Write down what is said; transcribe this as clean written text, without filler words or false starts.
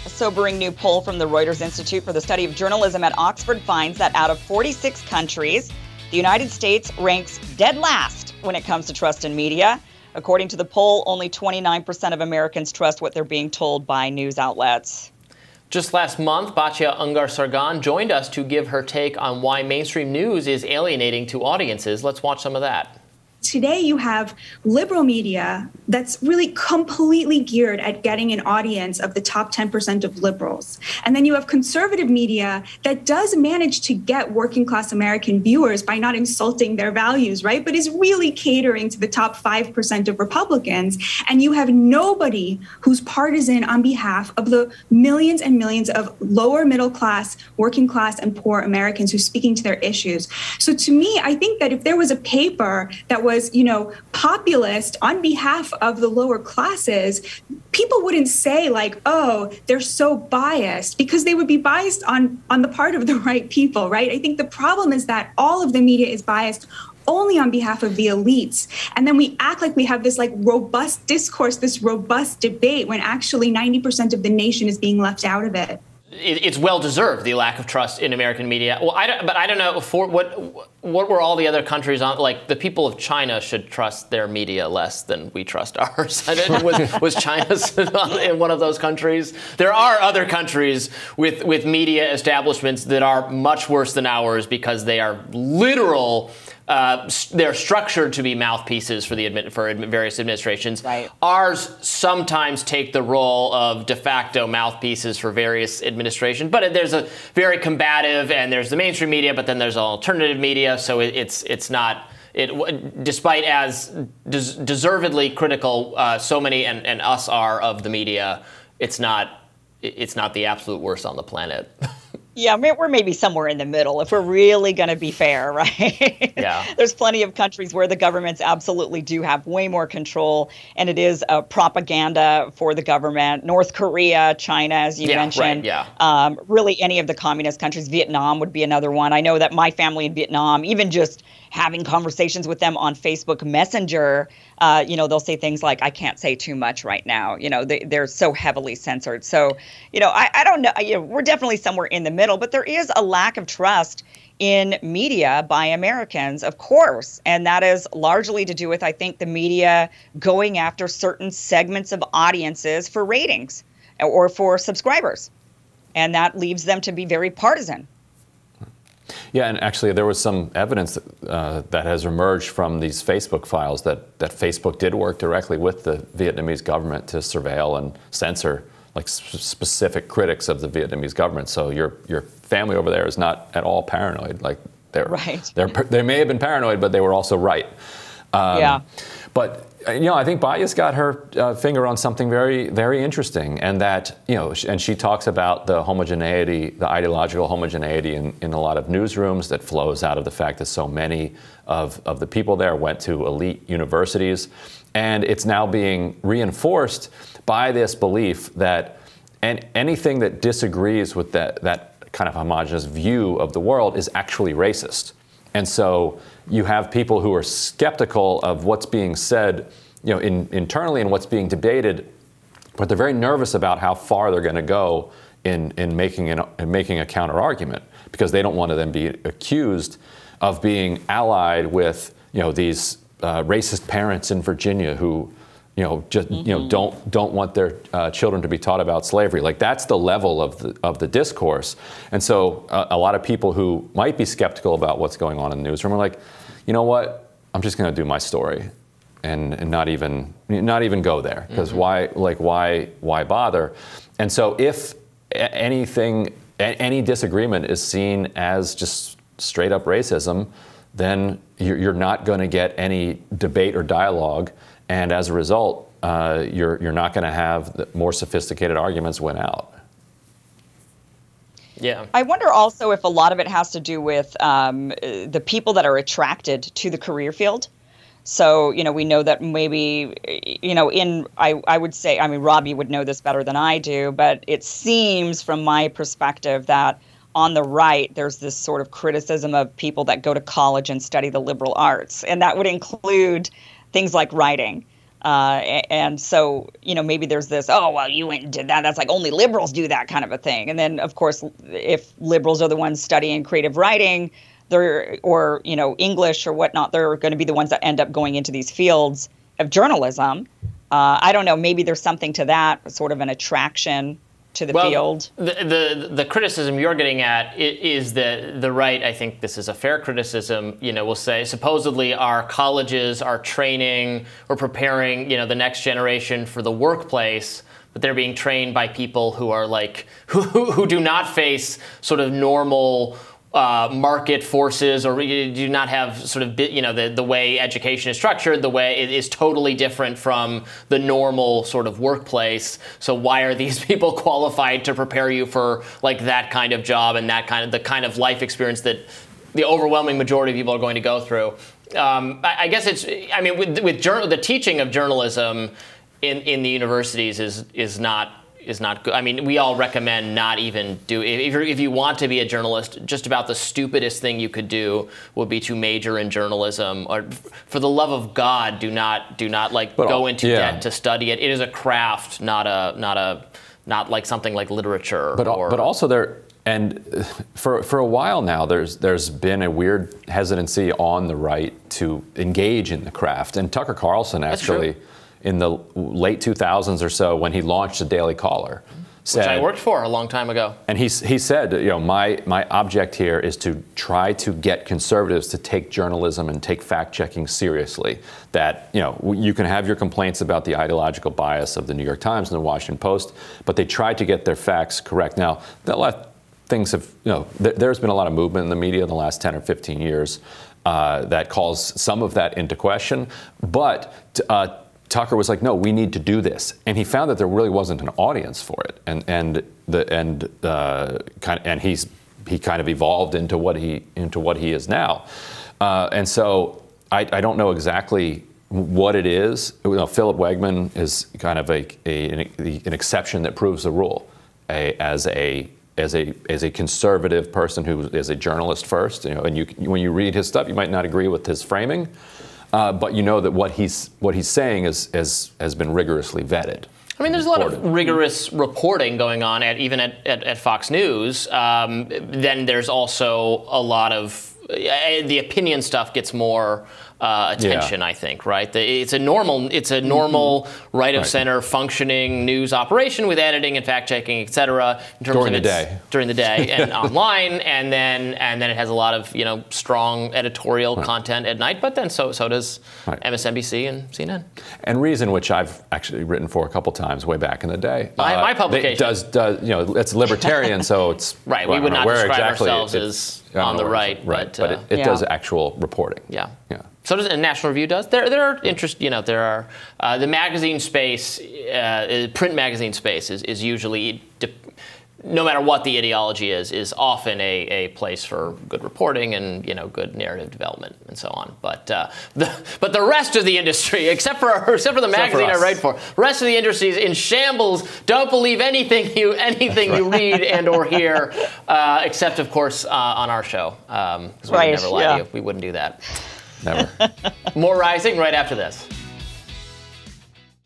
A sobering new poll from the Reuters Institute for the Study of Journalism at Oxford finds that out of 46 countries, the United States ranks dead last when it comes to trust in media. According to the poll, only 29% of Americans trust what they're being told by news outlets. Just last month, Batya Ungar-Sargon joined us to give her take on why mainstream news is alienating to audiences. Let's watch some of that. Today, you have liberal media that's really completely geared at getting an audience of the top 10% of liberals. And then you have conservative media that does manage to get working class American viewers by not insulting their values, right? But is really catering to the top 5% of Republicans. And you have nobody who's partisan on behalf of the millions and millions of lower middle class, working class, and poor Americans who's speaking to their issues. So to me, I think that if there was a paper that was, populist on behalf of the lower classes, people wouldn't say like, oh, they're so biased, because they would be biased on the part of the right people, right? I think the problem is that all of the media is biased only on behalf of the elites. And then we act like we have this like robust discourse, this robust debate, when actually 90% of the nation is being left out of it. It's well-deserved, the lack of trust in American media. Well, I don't know, for what were all the other countries on? Like, the people of China should trust their media less than we trust ours. Was China in one of those countries? There are other countries with media establishments that are much worse than ours because they are literal. They're structured to be mouthpieces for various administrations. Right. Ours sometimes take the role of de facto mouthpieces for various administrations, but there's a very combative, and there's the mainstream media, but then there's alternative media. So it's not. Despite as deservedly critical so many and us are of the media, it's not the absolute worst on the planet. Yeah, we're maybe somewhere in the middle if we're really going to be fair, right? Yeah. There's plenty of countries where the governments absolutely do have way more control, and it is propaganda for the government. North Korea, China, as you mentioned. Right, yeah. Really, any of the communist countries. Vietnam would be another one. I know that my family in Vietnam, even just having conversations with them on Facebook Messenger, they'll say things like, I can't say too much right now. They're so heavily censored. So, I don't know. We're definitely somewhere in the middle, but there is a lack of trust in media by Americans, of course. And that is largely to do with, I think, the media going after certain segments of audiences for ratings or for subscribers. And that leaves them to be very partisan. Yeah, and actually there was some evidence that has emerged from these Facebook files that Facebook did work directly with the Vietnamese government to surveil and censor like specific critics of the Vietnamese government. So your family over there is not at all paranoid. Like they may have been paranoid, but they were also right. Yeah. But I think Batya's got her finger on something very, very interesting, and that and she talks about the homogeneity, the ideological homogeneity in a lot of newsrooms that flows out of the fact that so many of the people there went to elite universities, and it's now being reinforced by this belief that anything that disagrees with that kind of homogeneous view of the world is actually racist. And so you have people who are skeptical of what's being said, internally and what's being debated, but they're very nervous about how far they're going to go in making a counter argument, because they don't want to then be accused of being allied with these racist parents in Virginia who don't want their children to be taught about slavery. Like, that's the level of the discourse. And so a lot of people who might be skeptical about what's going on in the newsroom are like, you know what, I'm just going to do my story and not even go there, because why bother? And so if any disagreement is seen as just straight up racism, then you're not going to get any debate or dialogue. And as a result, you're not going to have the more sophisticated arguments win out. Yeah. I wonder also if a lot of it has to do with the people that are attracted to the career field. So, we know that maybe, I would say, Robby would know this better than I do, but it seems from my perspective that on the right, there's this sort of criticism of people that go to college and study the liberal arts. And that would include things like writing. And so, maybe there's this, oh, well, you went and did that. That's like only liberals do that kind of a thing. And then, of course, if liberals are the ones studying creative writing, or English or whatnot, they're going to be the ones that end up going into these fields of journalism. I don't know. Maybe there's something to that, sort of an attraction to the field. The criticism you're getting at is that the right, I think this is a fair criticism, will say supposedly our colleges are training or preparing, the next generation for the workplace, but they're being trained by people who are like, who do not face sort of normal market forces, or do not have sort of, the way education is structured, the way it is totally different from the normal sort of workplace. So why are these people qualified to prepare you for like that kind of job and the kind of life experience that the overwhelming majority of people are going to go through? I guess with the teaching of journalism in the universities is not good. I mean, we all recommend not even do. If you want to be a journalist, just about the stupidest thing you could do would be to major in journalism. Or, for the love of God, do not go into debt to study it. It is a craft, not like something like literature. But also there. And for a while now, there's been a weird hesitancy on the right to engage in the craft. And Tucker Carlson actually, in the late 2000s or so, when he launched the Daily Caller, said, which I worked for a long time ago. And he said, my object here is to try to get conservatives to take journalism and take fact-checking seriously. That, you can have your complaints about the ideological bias of the New York Times and the Washington Post, but they try to get their facts correct. Now, things have, there's been a lot of movement in the media in the last 10 or 15 years that calls some of that into question. But Tucker was like, no, we need to do this, and he found that there really wasn't an audience for it, and he kind of evolved into what he is now, and so I don't know exactly what it is. Philip Wegman is kind of an exception that proves the rule, as a conservative person who is a journalist first, and when you read his stuff, you might not agree with his framing. But you know that what he's saying has been rigorously vetted. I mean, there's a lot of rigorous reporting going on even at Fox News. Then there's also a lot of the opinion stuff gets more attention, I think, right? It's a normal right of center functioning news operation with editing and fact checking, et cetera, in terms during the day and online, and then it has a lot of strong editorial content at night. But then so does MSNBC and CNN. And Reason, which I've actually written for a couple times way back in the day. My publication does it's libertarian, so it's right. We would not describe ourselves as on the right, but it does actual reporting. Yeah. So does National Review does. There are interest. There are the magazine space, print magazine space is usually, no matter what the ideology is often a place for good reporting and good narrative development and so on. But the rest of the industry, except for the magazine I write for, the rest of the industry is in shambles. Don't believe anything you read and or hear, except of course on our show. We would never lie to you. We wouldn't do that. Never. More Rising right after this.